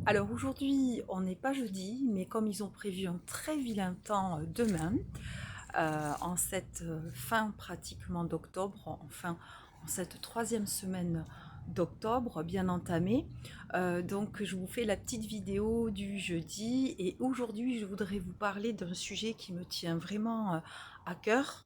Alors aujourd'hui, on n'est pas jeudi, mais comme ils ont prévu un très vilain temps demain, en cette fin pratiquement d'octobre, enfin en cette troisième semaine d'octobre bien entamée, donc je vous fais la petite vidéo du jeudi et aujourd'hui je voudrais vous parler d'un sujet qui me tient vraiment à cœur.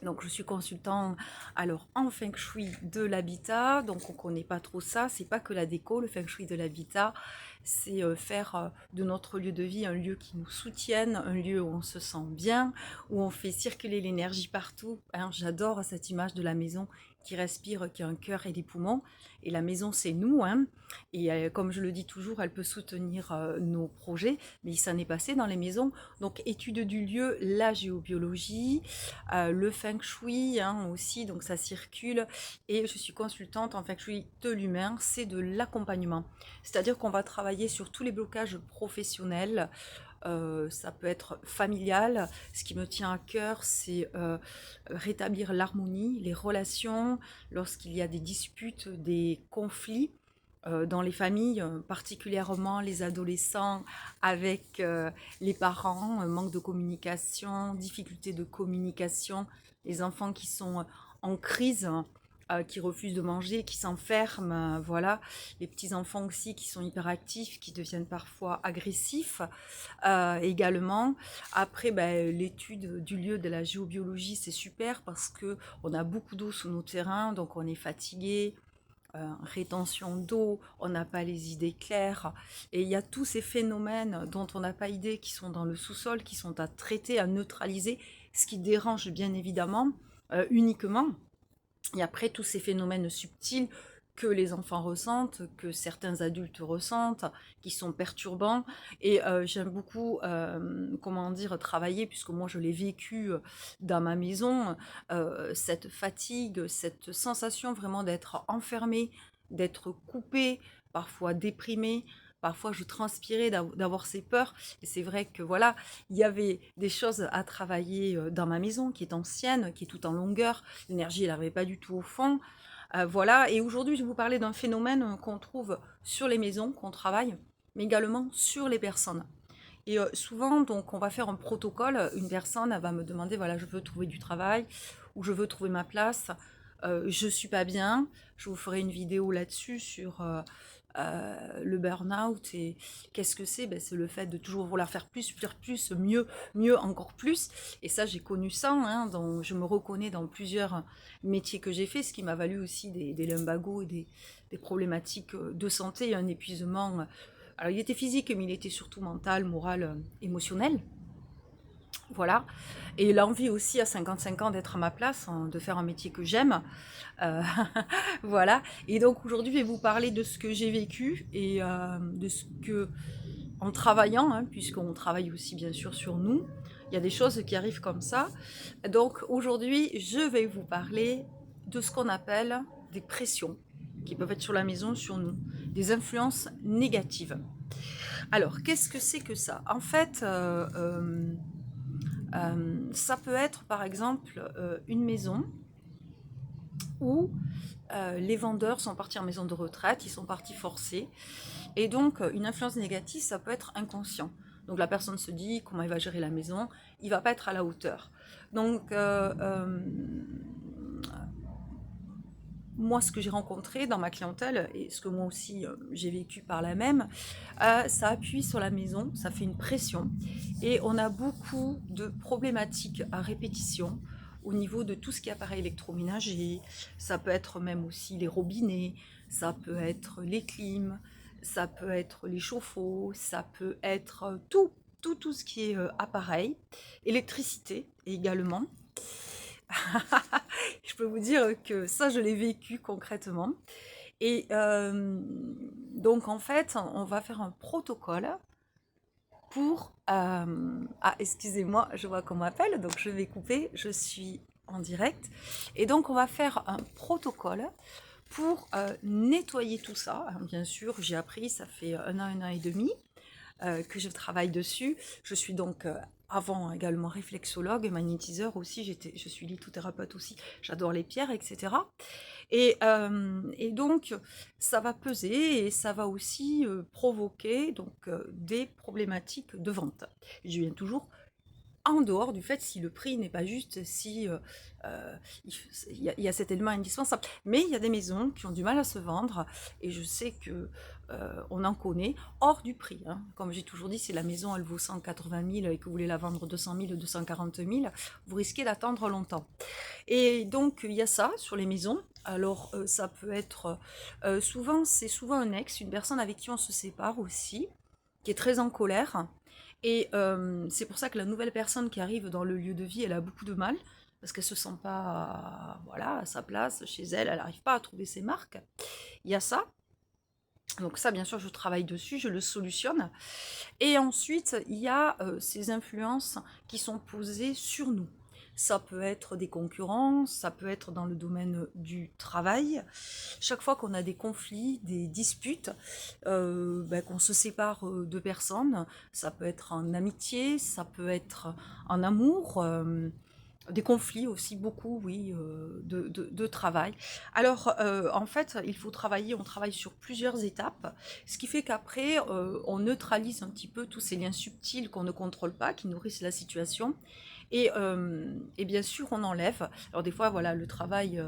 Donc je suis consultant alors en feng shui de l'habitat, donc on ne connaît pas trop ça, c'est pas que la déco, le feng shui de l'habitat, c'est faire de notre lieu de vie un lieu qui nous soutienne, un lieu où on se sent bien, où on fait circuler l'énergie partout, hein. J'adore cette image de la maison qui respire, qui a un cœur et des poumons, et la maison c'est nous, hein. Et comme je le dis toujours, elle peut soutenir nos projets, mais ça n'est passé dans les maisons, donc étude du lieu, la géobiologie, le feng shui hein, aussi, donc ça circule. Et je suis consultante en feng shui de l'humain, c'est de l'accompagnement. C'est-à-dire qu'on va travailler sur tous les blocages professionnels. Ça peut être familial. Ce qui me tient à cœur, c'est rétablir l'harmonie, les relations, lorsqu'il y a des disputes, des conflits dans les familles, particulièrement les adolescents avec les parents, manque de communication, difficulté de communication, les enfants qui sont en crise, qui refusent de manger, qui s'enferment, voilà, les petits-enfants aussi qui sont hyperactifs, qui deviennent parfois agressifs également. Après, ben, l'étude du lieu de la géobiologie, c'est super parce que on a beaucoup d'eau sous nos terrains, donc on est fatigué, rétention d'eau, on n'a pas les idées claires. Et il y a tous ces phénomènes dont on n'a pas idée qui sont dans le sous-sol, qui sont à traiter, à neutraliser, ce qui dérange bien évidemment uniquement. Et après, tous ces phénomènes subtils que les enfants ressentent, que certains adultes ressentent, qui sont perturbants. Et j'aime beaucoup, comment dire, travailler, puisque moi je l'ai vécu dans ma maison, cette fatigue, cette sensation vraiment d'être enfermé, d'être coupé, parfois déprimé. Parfois, je transpirais d'avoir ces peurs. Et c'est vrai que voilà, il y avait des choses à travailler dans ma maison qui est ancienne, qui est tout en longueur. L'énergie, elle n'arrivait pas du tout au fond. Voilà. Et aujourd'hui, je vais vous parler d'un phénomène qu'on trouve sur les maisons, qu'on travaille, mais également sur les personnes. Et souvent, donc, on va faire un protocole. Une personne, elle va me demander, voilà, je veux trouver du travail ou je veux trouver ma place. Je suis pas bien. Je vous ferai une vidéo là-dessus sur le burn-out et qu'est-ce que c'est? Ben, c'est le fait de toujours vouloir faire plus, mieux, mieux, encore plus. Et ça, j'ai connu ça. Hein, donc je me reconnais dans plusieurs métiers que j'ai fait, ce qui m'a valu aussi des lumbagos et des problématiques de santé, un épuisement. Alors, il était physique, mais il était surtout mental, moral, émotionnel. Voilà. Et l'envie aussi à 55 ans d'être à ma place, hein, de faire un métier que j'aime. Euh, voilà. Et donc aujourd'hui, je vais vous parler de ce que j'ai vécu et de ce que, en travaillant, hein, puisqu'on travaille aussi bien sûr sur nous, il y a des choses qui arrivent comme ça. Donc aujourd'hui, je vais vous parler de ce qu'on appelle des pressions qui peuvent être sur la maison, sur nous, des influences négatives. Alors, qu'est-ce que c'est que ça? En fait, ça peut être par exemple une maison où les vendeurs sont partis en maison de retraite, ils sont partis forcés. Et donc, une influence négative, ça peut être inconscient. Donc, la personne se dit comment il va gérer la maison, il va pas être à la hauteur. Donc, moi, ce que j'ai rencontré dans ma clientèle, et ce que moi aussi j'ai vécu par la même, ça appuie sur la maison, ça fait une pression. Et on a beaucoup de problématiques à répétition au niveau de tout ce qui est appareil électroménager. Ça peut être même aussi les robinets, ça peut être les clims, ça peut être les chauffe-eau, ça peut être tout ce qui est appareil. Électricité également. Je peux vous dire que ça, je l'ai vécu concrètement. Et donc, en fait, on va faire un protocole pour... Ah, excusez-moi, je vois qu'on m'appelle, donc je vais couper, je suis en direct. Et donc, on va faire un protocole pour nettoyer tout ça. Alors, bien sûr, j'ai appris, ça fait un an et demi que je travaille dessus. Je suis donc avant également réflexologue, magnétiseur aussi, je suis lithothérapeute aussi, j'adore les pierres, etc. Et donc, ça va peser et ça va aussi provoquer donc, des problématiques de vente. Je viens toujours en dehors du fait si le prix n'est pas juste, si il y a cet élément indispensable. Mais il y a des maisons qui ont du mal à se vendre et je sais que on en connaît hors du prix. Hein. Comme j'ai toujours dit, si la maison elle vaut 180 000 et que vous voulez la vendre 200 000, 240 000, vous risquez d'attendre longtemps. Et donc il y a ça sur les maisons. Alors ça peut être c'est souvent un ex, une personne avec qui on se sépare aussi, qui est très en colère. Et c'est pour ça que la nouvelle personne qui arrive dans le lieu de vie, elle a beaucoup de mal, parce qu'elle ne se sent pas voilà, à sa place chez elle, elle n'arrive pas à trouver ses marques. Il y a ça. Donc ça, bien sûr, je travaille dessus, je le solutionne. Et ensuite, il y a ces influences qui sont posées sur nous. Ça peut être des concurrents, ça peut être dans le domaine du travail. Chaque fois qu'on a des conflits, des disputes, qu'on se sépare de personnes, ça peut être en amitié, ça peut être en amour, des conflits aussi, beaucoup, oui, de travail. Alors, en fait, il faut travailler, on travaille sur plusieurs étapes, ce qui fait qu'après, on neutralise un petit peu tous ces liens subtils qu'on ne contrôle pas, qui nourrissent la situation, et bien sûr, on enlève. Alors des fois, voilà, le travail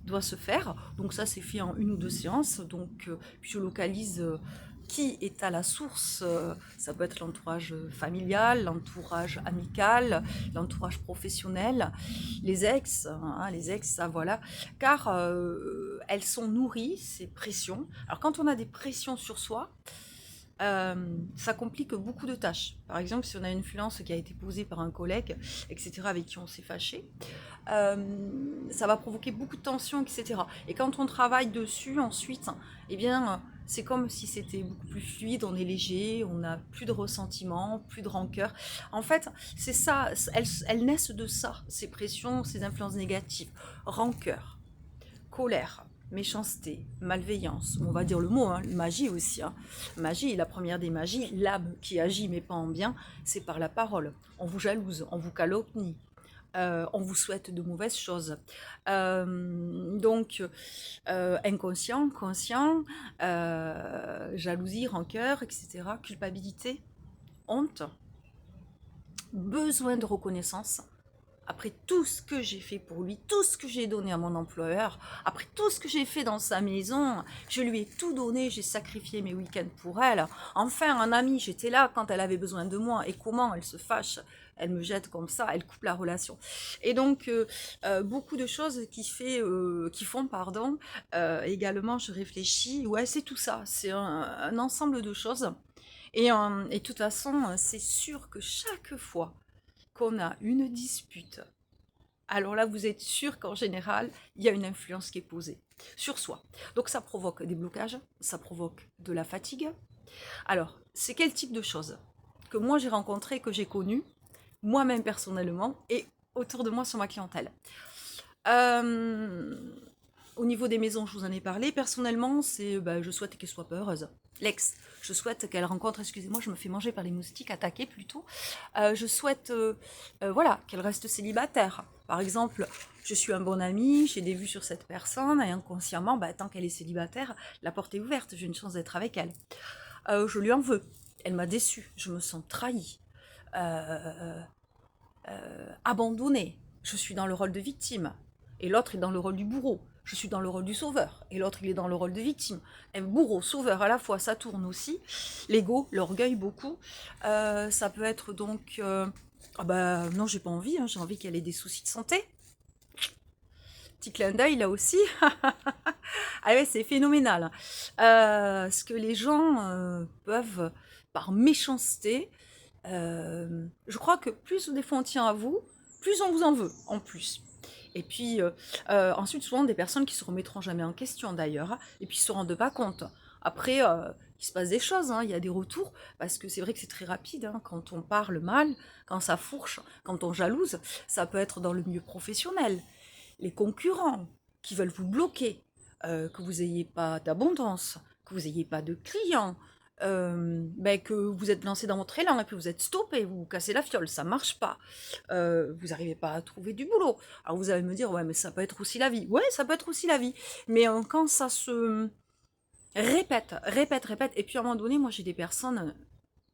doit se faire, donc ça, c'est fait en 1 ou 2 séances, donc puis je localise qui est à la source, ça peut être l'entourage familial, l'entourage amical, l'entourage professionnel, les ex, ça voilà, car elles sont nourries, ces pressions. Alors quand on a des pressions sur soi, ça complique beaucoup de tâches. Par exemple, si on a une influence qui a été posée par un collègue, etc., avec qui on s'est fâché, ça va provoquer beaucoup de tensions, etc. Et quand on travaille dessus ensuite, eh bien, c'est comme si c'était beaucoup plus fluide, on est léger, on n'a plus de ressentiment, plus de rancœur. En fait, c'est ça, elles naissent de ça, ces pressions, ces influences négatives. Rancœur, colère, méchanceté, malveillance, on va dire le mot, hein, magie aussi. Hein. Magie, la première des magies, l'âme qui agit mais pas en bien, c'est par la parole. On vous jalouse, on vous calomnie, on vous souhaite de mauvaises choses. Donc, inconscient, conscient, jalousie, rancœur, etc., culpabilité, honte, besoin de reconnaissance. Après tout ce que j'ai fait pour lui, tout ce que j'ai donné à mon employeur, après tout ce que j'ai fait dans sa maison, je lui ai tout donné, j'ai sacrifié mes week-ends pour elle. Enfin, un ami, j'étais là quand elle avait besoin de moi. Et comment elle se fâche, elle me jette comme ça, elle coupe la relation. Et donc, beaucoup de choses qui font, pardon, également, je réfléchis, ouais, c'est tout ça, c'est un ensemble de choses. Et de toute façon, c'est sûr que chaque fois qu'on a une dispute, alors là, vous êtes sûr qu'en général, il y a une influence qui est posée sur soi. Donc ça provoque des blocages, ça provoque de la fatigue. Alors, c'est quel type de choses que moi j'ai rencontré, que j'ai connu, moi-même personnellement, et autour de moi sur ma clientèle. Au niveau des maisons, je vous en ai parlé. Personnellement, c'est, je souhaite qu'elle soit pas heureuse. L'ex, je souhaite qu'elle rencontre, excusez-moi, je me fais manger par les moustiques, attaquer plutôt. Je souhaite, voilà, qu'elle reste célibataire. Par exemple, je suis un bon ami, j'ai des vues sur cette personne, et inconsciemment, tant qu'elle est célibataire, la porte est ouverte, j'ai une chance d'être avec elle. Je lui en veux. Elle m'a déçue, je me sens trahie, abandonnée. Je suis dans le rôle de victime. Et l'autre est dans le rôle du bourreau. Je suis dans le rôle du sauveur. Et l'autre, il est dans le rôle de victime. Et bourreau, sauveur, à la fois, ça tourne aussi. L'ego, l'orgueil, beaucoup. Ça peut être donc... non, j'ai pas envie. Hein, j'ai envie qu'elle ait des soucis de santé. Petit clin d'œil, là aussi. Ah ouais, c'est phénoménal. Ce que les gens peuvent, par méchanceté... je crois que plus des fois on tient à vous, plus on vous en veut, en plus. Et puis, ensuite, souvent, des personnes qui se remettront jamais en question, d'ailleurs, hein, et puis se rendent pas compte. Après, il se passe des choses, hein, il y a des retours, parce que c'est vrai que c'est très rapide, hein, quand on parle mal, quand ça fourche, quand on jalouse, ça peut être dans le milieu professionnel. Les concurrents qui veulent vous bloquer, que vous n'ayez pas d'abondance, que vous n'ayez pas de clients, ben, que vous êtes lancé dans votre élan et puis vous êtes stoppé, vous cassez la fiole, ça marche pas. Vous n'arrivez pas à trouver du boulot. Alors vous allez me dire, ouais, mais ça peut être aussi la vie. Ouais, ça peut être aussi la vie. Mais quand ça se répète, répète, répète, et puis à un moment donné, moi j'ai des personnes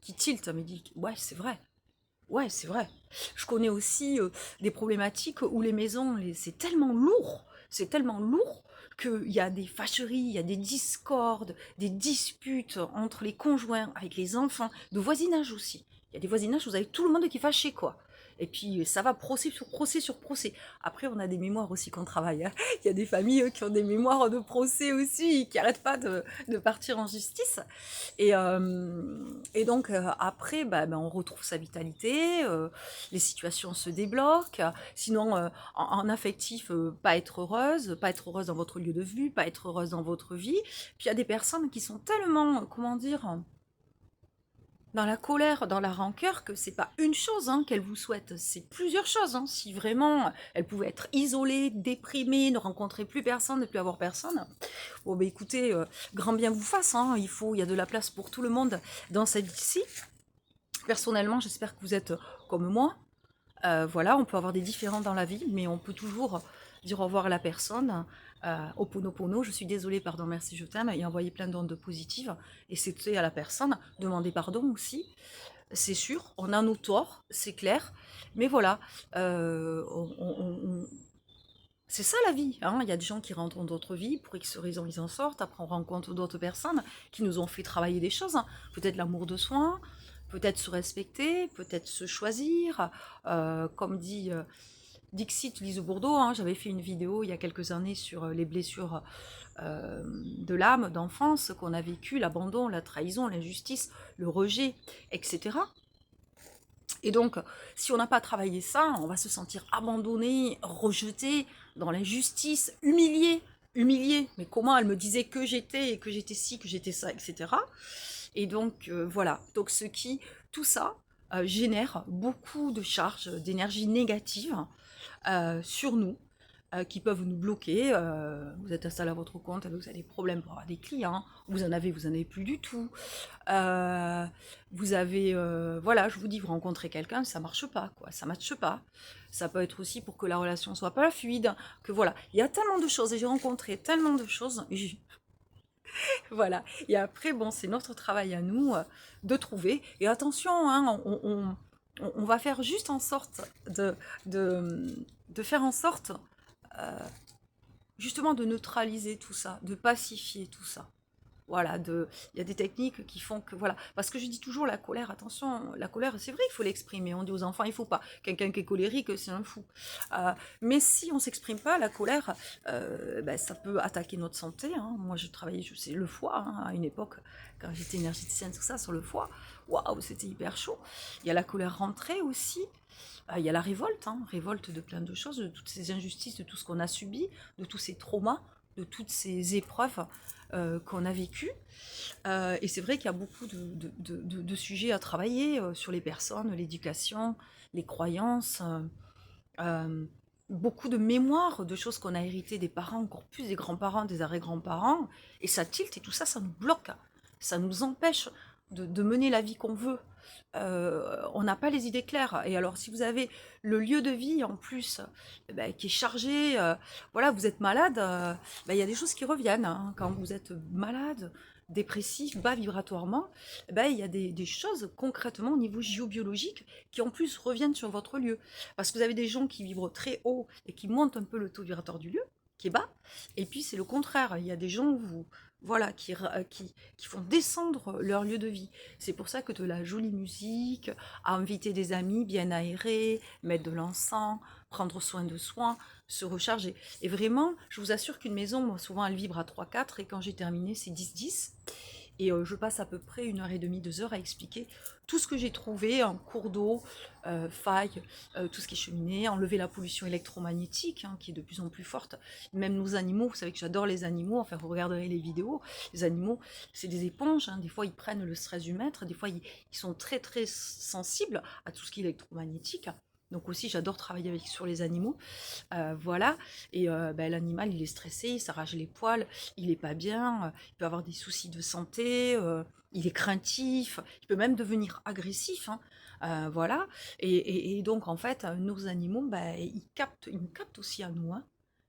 qui tiltent, me disent, ouais, c'est vrai. Ouais, c'est vrai. Je connais aussi des problématiques où les maisons, c'est tellement lourd qu'il y a des fâcheries, il y a des discordes, des disputes entre les conjoints, avec les enfants, de voisinage aussi. Il y a des voisinages où vous avez tout le monde qui est fâché, quoi. Et puis ça va procès sur procès sur procès. Après, on a des mémoires aussi qu'on travaille, hein. Il y a des familles qui ont des mémoires de procès aussi, qui n'arrêtent pas de partir en justice. Et donc, après, on retrouve sa vitalité, les situations se débloquent. Sinon, en affectif, pas être heureuse dans votre lieu de vie, pas être heureuse dans votre vie. Puis il y a des personnes qui sont tellement, comment dire, dans la colère, dans la rancœur, que c'est pas une chose qu'elle vous souhaite, c'est plusieurs choses. Si vraiment elle pouvait être isolée, déprimée, ne rencontrer plus personne, ne plus avoir personne, bon ben écoutez, grand bien vous fasse, il y a de la place pour tout le monde dans cette vie-ci. Personnellement, j'espère que vous êtes comme moi. Voilà, on peut avoir des différends dans la vie, mais on peut toujours dire au revoir à la personne. Oponopono, je suis désolée, pardon, merci, je t'aime, et envoyer plein d'ondes positives. Et c'est à la personne, demander pardon aussi. C'est sûr, on a nos torts, c'est clair. Mais voilà, c'est ça la vie. Il y a des gens qui rentrent dans d'autres vies, pour X raisons ils en sortent, après on rencontre d'autres personnes qui nous ont fait travailler des choses. Peut-être l'amour de soi, peut-être se respecter, peut-être se choisir. Comme dit Dixit Lise Bourdeau, j'avais fait une vidéo il y a quelques années sur les blessures de l'âme, d'enfance qu'on a vécues, l'abandon, la trahison, l'injustice, le rejet, etc. Et donc, si on n'a pas travaillé ça, on va se sentir abandonné, rejeté, dans l'injustice, humilié. Humilié, mais comment elle me disait que j'étais ci, que j'étais ça, etc. Et donc, voilà. Donc, tout ça génère beaucoup de charges, d'énergie négative sur nous, qui peuvent nous bloquer. Vous êtes installé à votre compte, vous avez des problèmes pour avoir des clients, vous en avez plus du tout. Vous avez, voilà, je vous dis, vous rencontrez quelqu'un, ça marche pas, quoi, ça matche pas. Ça peut être aussi pour que la relation soit pas fluide, que voilà, il y a tellement de choses, et j'ai rencontré tellement de choses, voilà. Et après, bon, c'est notre travail à nous de trouver. Et attention, on va faire juste en sorte de faire en sorte justement de neutraliser tout ça, de pacifier tout ça. Voilà, il y a des techniques qui font que, voilà, parce que je dis toujours la colère, attention, la colère, c'est vrai, il faut l'exprimer, on dit aux enfants, il faut pas, quelqu'un qui est colérique, c'est un fou. Mais si on s'exprime pas, la colère, ça peut attaquer notre santé, Moi, je travaillais, je sais, le foie, à une époque, quand j'étais énergéticienne, tout ça, sur le foie, waouh, c'était hyper chaud. Il y a la colère rentrée aussi, il y a la révolte, révolte de plein de choses, de toutes ces injustices, de tout ce qu'on a subi, de tous ces traumas, de toutes ces épreuves qu'on a vécues. Et c'est vrai qu'il y a beaucoup de sujets à travailler sur les personnes, l'éducation, les croyances, beaucoup de mémoire de choses qu'on a héritées des parents, encore plus des grands-parents, des arrière-grands-parents, et ça tilte et tout ça, ça nous bloque, ça nous empêche de mener la vie qu'on veut. On n'a pas les idées claires. Et alors, si vous avez le lieu de vie en plus qui est chargé, voilà, vous êtes malade, il y a des choses qui reviennent. Quand vous êtes malade, dépressif, bas vibratoirement, il y a des choses concrètement au niveau géobiologique qui en plus reviennent sur votre lieu. Parce que vous avez des gens qui vibrent très haut et qui montent un peu le taux vibratoire du lieu, qui est bas. Et puis c'est le contraire. Il y a des gens voilà, qui font descendre leur lieu de vie. C'est pour ça que de la jolie musique, inviter des amis bien aérés, mettre de l'encens, prendre soin de soi, se recharger. Et vraiment, je vous assure qu'une maison, moi, souvent, elle vibre à 3-4, et quand j'ai terminé, c'est 10-10. Et je passe à peu près 1h30, 2 heures à expliquer tout ce que j'ai trouvé, en cours d'eau, failles, tout ce qui est cheminée, enlever la pollution électromagnétique, qui est de plus en plus forte. Même nos animaux, vous savez que j'adore les animaux, enfin vous regarderez les vidéos, les animaux, c'est des éponges, des fois ils prennent le stress du maître, des fois ils sont très très sensibles à tout ce qui est électromagnétique. Donc aussi, j'adore travailler sur les animaux. Voilà. Et l'animal, il est stressé, il s'arrache les poils, il n'est pas bien, il peut avoir des soucis de santé. il est craintif, il peut même devenir agressif, hein, voilà. Et donc, en fait, nos animaux, ben, ils nous captent aussi à nous, hein.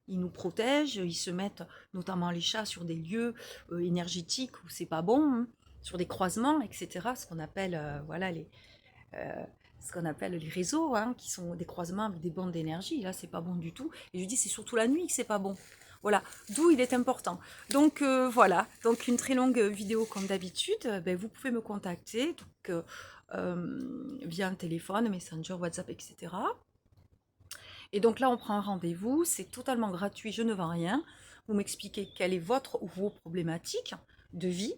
Ils nous protègent, ils se mettent, notamment les chats, sur des lieux énergétiques où c'est pas bon, hein, sur des croisements, etc. Ce qu'on appelle, voilà, euh, ce qu'on appelle les réseaux, hein, qui sont des croisements avec des bandes d'énergie. Là, c'est pas bon du tout. Et je dis, c'est surtout la nuit que c'est pas bon. Voilà, d'où il est important. Donc voilà, donc une très longue vidéo comme d'habitude. Ben, vous pouvez me contacter donc, via un téléphone, Messenger, WhatsApp, etc. Et donc là, on prend un rendez-vous, c'est totalement gratuit, je ne vends rien. Vous m'expliquez quelle est votre ou vos problématiques de vie.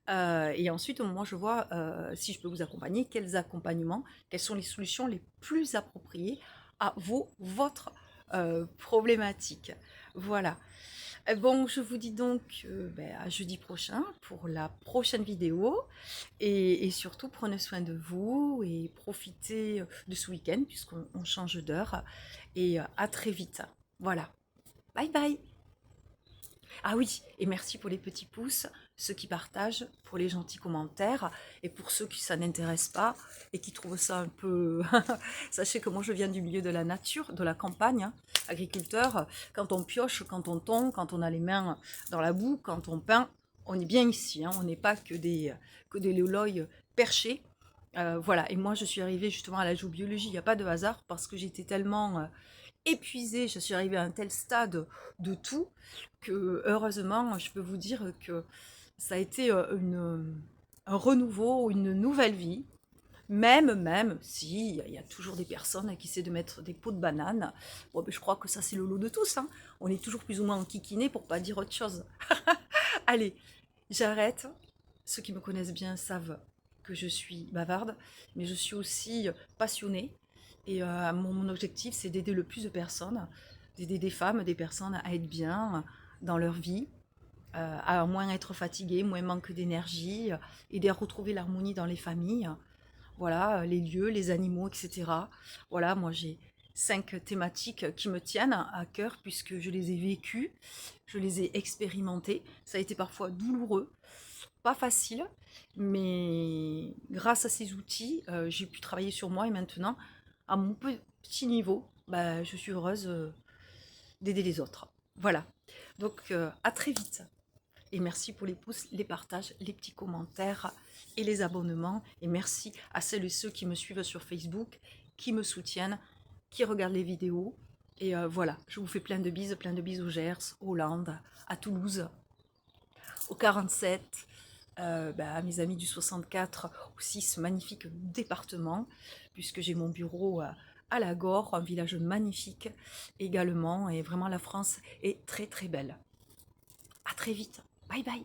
Et ensuite, moi, je vois si je peux vous accompagner, quels accompagnements, quelles sont les solutions les plus appropriées à votre problématique. Voilà. Bon, je vous dis donc ben, à jeudi prochain pour la prochaine vidéo. Et surtout, prenez soin de vous et profitez de ce week-end puisqu'on change d'heure. Et à très vite. Voilà. Bye bye. Ah oui, et merci pour les petits pouces, ceux qui partagent, pour les gentils commentaires, et pour ceux qui ça n'intéresse pas et qui trouvent ça un peu... Sachez que moi je viens du milieu de la nature, de la campagne, hein, agriculteur. Quand on pioche, quand on tond, quand on a les mains dans la boue, quand on peint, on est bien ici, hein, on n'est pas que des loloïs perchés. Voilà, et moi je suis arrivée justement à la géobiologie, il n'y a pas de hasard, parce que j'étais tellement épuisée, je suis arrivée à un tel stade de tout, que heureusement, je peux vous dire que ça a été un renouveau, une nouvelle vie. Même si il y a toujours des personnes qui essaient de mettre des pots de banane. Bon, ben, je crois que ça, c'est le lot de tous, hein. On est toujours plus ou moins enquiquinés pour pas dire autre chose. Allez, j'arrête. Ceux qui me connaissent bien savent que je suis bavarde, mais je suis aussi passionnée. Et mon objectif, c'est d'aider le plus de personnes, d'aider des femmes, des personnes à être bien dans leur vie, à moins être fatiguées, moins manque d'énergie, aider à retrouver l'harmonie dans les familles. Voilà, les lieux, les animaux, etc. Voilà, moi j'ai 5 thématiques qui me tiennent à cœur puisque je les ai vécues, je les ai expérimentées. Ça a été parfois douloureux, pas facile, mais grâce à ces outils, j'ai pu travailler sur moi et maintenant, à mon petit niveau, bah, je suis heureuse d'aider les autres. Voilà. Donc à très vite. Et merci pour les pouces, les partages, les petits commentaires et les abonnements. Et merci à celles et ceux qui me suivent sur Facebook, qui me soutiennent, qui regardent les vidéos. Et voilà, je vous fais plein de bises au Gers, au Hollande, à Toulouse, au 47, à mes amis du 64, aussi ce magnifique département, puisque j'ai mon bureau à la Gore, un village magnifique également. Et vraiment, la France est très très belle. À très vite. Bye bye.